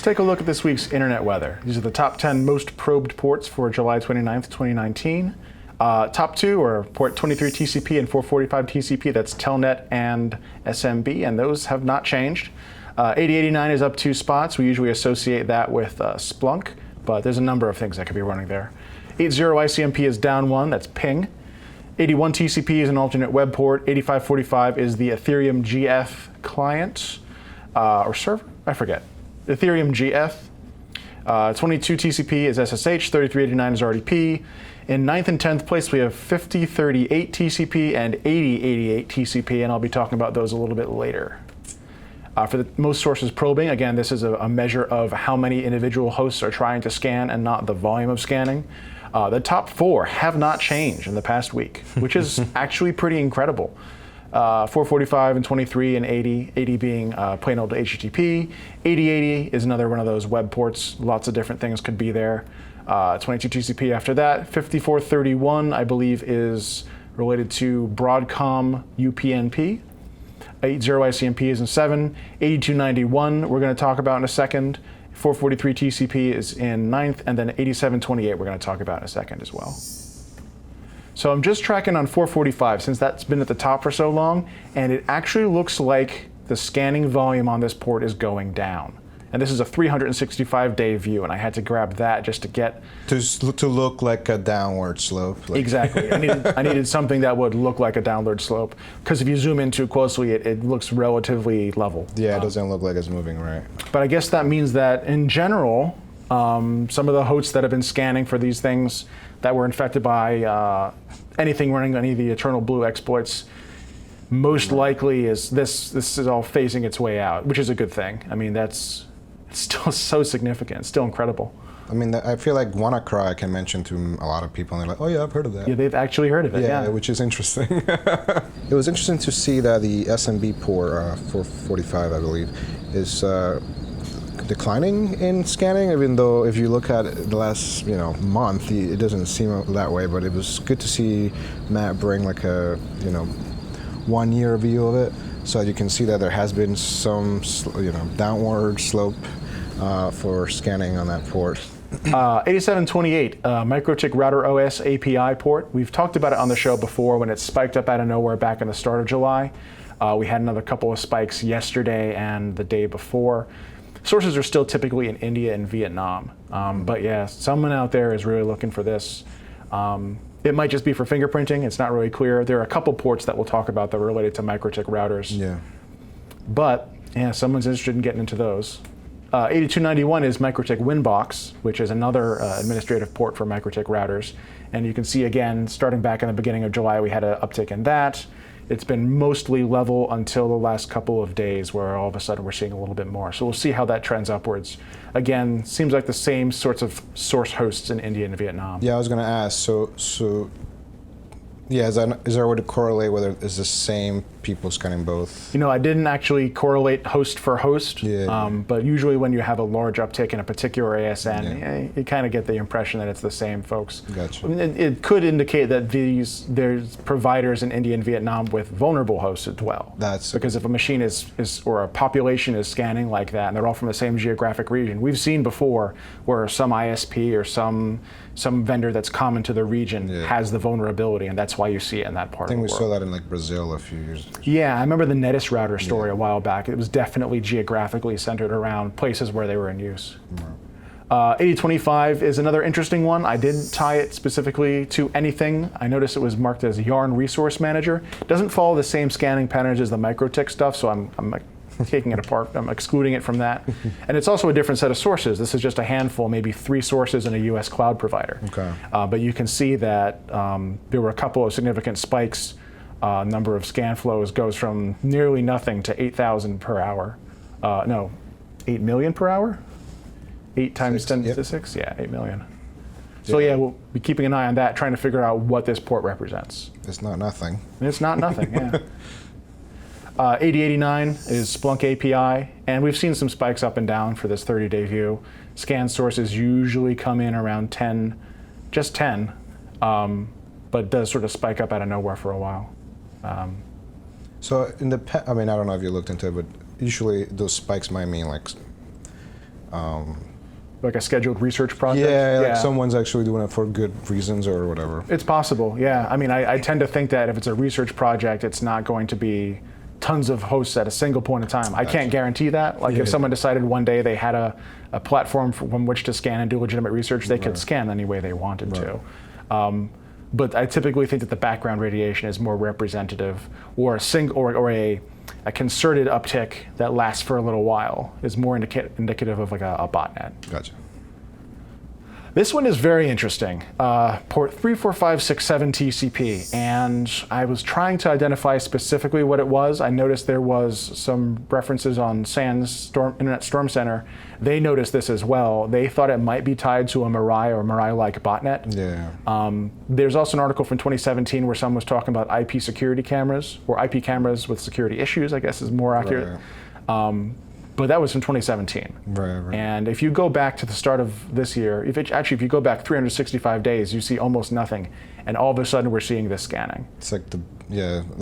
Let's take a look at this week's internet weather. These are the top 10 most probed ports for July 29th, 2019. Top 2 are port 23 TCP and 445 TCP, that's Telnet and SMB, and those have not changed. 8089 is up 2 spots. We usually associate that with Splunk, but there's a number of things that could be running there. 80 ICMP is down 1, that's ping. 81 TCP is an alternate web port. 8545 is the Ethereum GF client, or server, I forget. Ethereum GF. 22 TCP is SSH, 3389 is RDP. In 9th and 10th place, we have 5038 TCP and 8088 TCP, and I'll be talking about those a little bit later. For the most sources probing, again, this is a measure of how many individual hosts are trying to scan and not the volume of scanning. The top 4 have not changed in the past week, which is actually pretty incredible. 445 and 23 and 80, 80 being plain old HTTP. 8080 is another one of those web ports. Lots of different things could be there. 22 TCP after that. 5431, I believe, is related to Broadcom UPnP. 80 ICMP is in 7. 8291 we're going to talk about in a second. 443 TCP is in 9th, and then 8728 we're going to talk about in a second as well. So I'm just tracking on 445 since that's been at the top for so long, and it actually looks like the scanning volume on this port is going down. And this is a 365-day view, and I had to grab that just to get... To look like a downward slope. Like. Exactly. I needed something that would look like a downward slope, because if you zoom in too closely, it looks relatively level. Yeah, it doesn't look like it's moving right. But I guess that means that, in general, some of the hosts that have been scanning for these things that were infected by anything running any of the Eternal Blue exploits, most likely is this is all phasing its way out, which is a good thing. I mean, it's still so significant. It's still incredible. I mean, I feel like WannaCry I can mention to a lot of people, and they're like, oh yeah, I've heard of that. Yeah, they've actually heard of it, yeah. Which is interesting. It was interesting to see that the SMB port, 445, I believe, is declining in scanning, even though if you look at the last month, it doesn't seem that way, but it was good to see Matt bring like a 1 year view of it, so you can see that there has been some downward slope for scanning on that port. 8728, Mikrotik RouterOS API port. We've talked about it on the show before when it spiked up out of nowhere back in the start of July. We had another couple of spikes yesterday and the day before. Sources are still typically in India and Vietnam. But yeah, someone out there is really looking for this. It might just be for fingerprinting. It's not really clear. There are a couple ports that we'll talk about that are related to Mikrotik routers. Yeah. But yeah, someone's interested in getting into those. 8291 is Mikrotik Winbox, which is another administrative port for Mikrotik routers. And you can see again, starting back in the beginning of July, we had an uptick in that. It's been mostly level until the last couple of days where all of a sudden we're seeing a little bit more. So we'll see how that trends upwards. Again, seems like the same sorts of source hosts in India and Vietnam. Yeah, I was going to ask, so yeah, is there a way to correlate whether it's the same people scanning both? I didn't actually correlate host for host, yeah. But usually when you have a large uptick in a particular ASN, you kind of get the impression that it's the same folks. Gotcha. I mean, it could indicate that there's providers in India and Vietnam with vulnerable hosts as well. Because if a machine is or a population is scanning like that, and they're all from the same geographic region, we've seen before where some ISP or some vendor that's common to the region has the vulnerability, and that's why you see it in that part of the world. I think we saw that in like Brazil a few years ago. Yeah, I remember the Netis router story a while back. It was definitely geographically centered around places where they were in use. 8025 is another interesting one. I didn't tie it specifically to anything. I noticed it was marked as Yarn Resource Manager. It doesn't follow the same scanning patterns as the Mikrotik stuff, so I'm taking it apart. I'm excluding it from that. And it's also a different set of sources. This is just a handful, maybe 3 sources in a US cloud provider. Okay. But you can see that there were a couple of significant spikes. Number of scan flows goes from nearly nothing to 8,000 per hour. 8 million per hour? 8 times 10 to the 6? Yeah, 8 million. So yeah, we'll be keeping an eye on that, trying to figure out what this port represents. It's not nothing. It's not nothing, yeah. 8089 is Splunk API, and we've seen some spikes up and down for this 30-day view. Scan sources usually come in around 10, just 10, but does sort of spike up out of nowhere for a while. So I mean, I don't know if you looked into it, but usually those spikes might mean like Like a scheduled research project? Yeah, like someone's actually doing it for good reasons or whatever. It's possible, yeah. I mean, I tend to think that if it's a research project, it's not going to be tons of hosts at a single point in time. I can't guarantee that. Like if someone decided one day they had a platform from which to scan and do legitimate research, they could scan any way they wanted to. But I typically think that the background radiation is more representative, or a concerted uptick that lasts for a little while is more indicative of like a botnet. Gotcha. This one is very interesting. Port 34567 TCP, and I was trying to identify specifically what it was. I noticed there was some references on SANS Internet Storm Center. They noticed this as well. They thought it might be tied to a Mirai or Mirai-like botnet. Yeah. There's also an article from 2017 where someone was talking about IP security cameras, or IP cameras with security issues, I guess is more accurate. Right. But that was from 2017. Right. And if you go back to the start of this year, if you go back 365 days, you see almost nothing. And all of a sudden, we're seeing this scanning. It's like that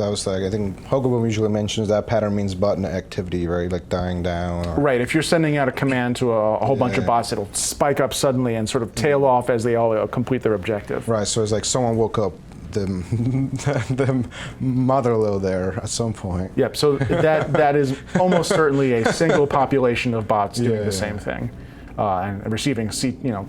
was like, I think Hogoboom usually mentions that pattern means botnet activity, right? Like dying down. Or right. If you're sending out a command to a whole bunch of bots, it'll spike up suddenly and sort of tail off as they all complete their objective. Right. So it's like someone woke up the motherload there at some point. Yep. So that is almost certainly a single population of bots doing the same thing, and receiving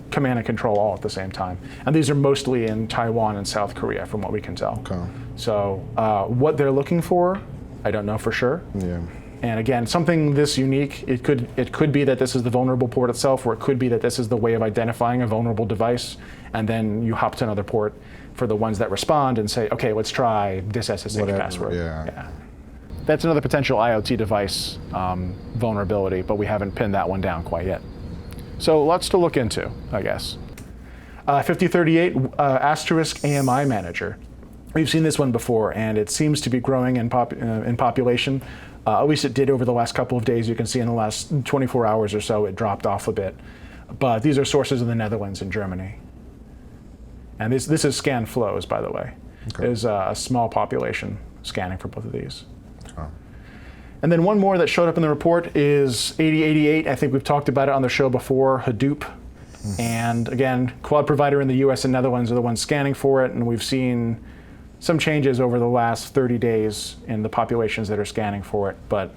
command and control all at the same time. And these are mostly in Taiwan and South Korea, from what we can tell. Okay. So what they're looking for, I don't know for sure. Yeah. And again, something this unique, it could be that this is the vulnerable port itself, or it could be that this is the way of identifying a vulnerable device, and then you hop to another port for the ones that respond and say, okay, let's try this SSH password. Yeah. That's another potential IoT device vulnerability, but we haven't pinned that one down quite yet. So lots to look into, I guess. 5038 Asterisk AMI Manager. We've seen this one before, and it seems to be growing in population. At least it did over the last couple of days. You can see in the last 24 hours or so, it dropped off a bit. But these are sources in the Netherlands and Germany. And this is scan flows, by the way. Okay. There's a small population scanning for both of these. Oh. And then one more that showed up in the report is 8088. I think we've talked about it on the show before, Hadoop. And again, cloud provider in the US and Netherlands are the ones scanning for it, and we've seen some changes over the last 30 days in the populations that are scanning for it, but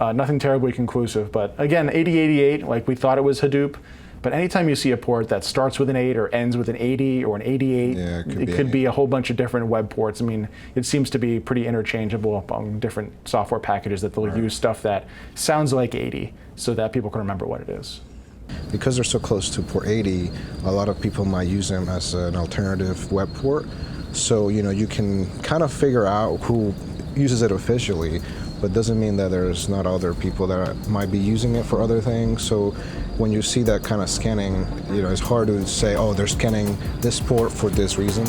nothing terribly conclusive. But again, 8088, like we thought it was Hadoop, but anytime you see a port that starts with an 8 or ends with an 80 or an 88, it could be a whole bunch of different web ports. I mean, it seems to be pretty interchangeable among different software packages that they'll use stuff that sounds like 80 so that people can remember what it is. Because they're so close to port 80, a lot of people might use them as an alternative web port. So, you can kind of figure out who uses it officially, but doesn't mean that there's not other people that might be using it for other things. So when you see that kind of scanning, it's hard to say, oh, they're scanning this port for this reason.